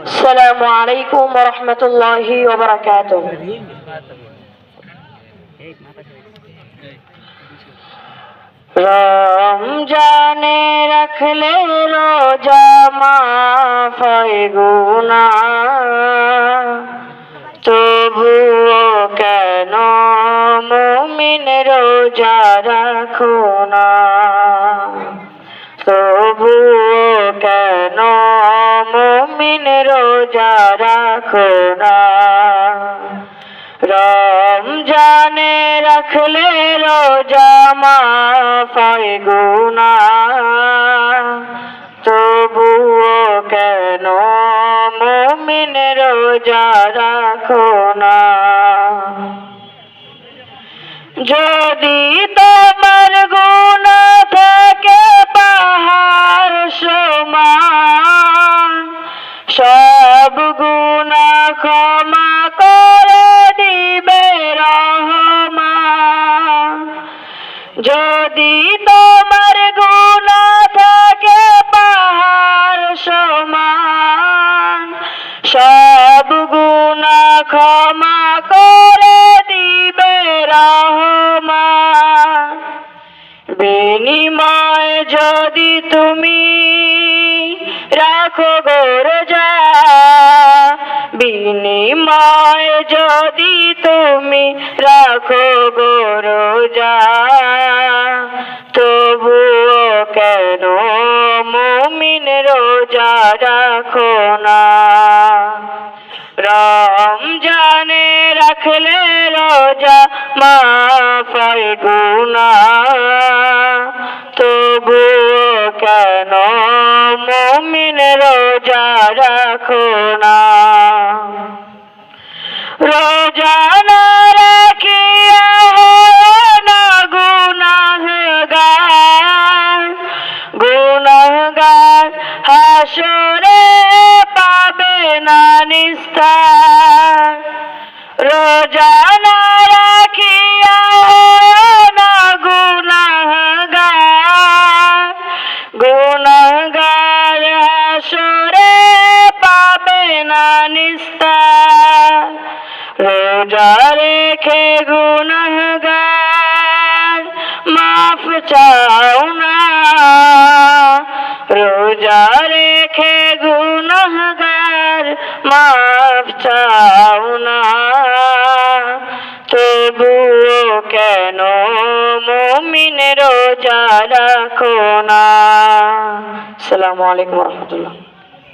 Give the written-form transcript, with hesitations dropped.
আসসালামু আলাইকুম ওয়া রাহমাতুল্লাহি ওয়া বারাকাতুহু। রমজানে রাখলে রোজা মাফ হয় গুনাহ, তবুও কেন মুমিন রোজা রাখো না? তবুও কেন মুমিন রোজা রাখো না? রমজানে রাখলে রোজা মাফ হয় গুনাহ, তবুও কেন মুমিন রোজা রাখো না? যদি তোমার গুনাহ থাকে পাহাড় সমান, সব গুনাহ ক্ষমা করে দিবে রহমান। যদি তোমার গুনাহ থাকে পাহাড় সমান, সব গুনাহ ক্ষমা করে দিবে রহমান। বিনিময় যদি তুমি রাখো গো রোজা, বিনিময় যদি তুমি রাখো গো রোজা, তবুও কেন মুমিন রোজা রাখো না? রমজানে রাখলে রোজা মাফ হয় গুনাহ, তবুও কেন মুমিন রোজা রাখো না? রোজা না রাখিয়া হয় না গুনাহগার, গুনাহগার হাসরে পাবে না নিস্তার। রোজা না রাখিয়া হয় না গুনাহগার, গুনাহগার হাসরে পাবে না নিস্তার। রোজা রেখে গুনাহগার মাফ চাও না, রোজা রেখে গুনাহগার মাফ চাও না, তবুও কেন মুমিন রোজা রাখো না? আসসালামু আলাইকুম ওয়া রাহমাতুল্লাহ।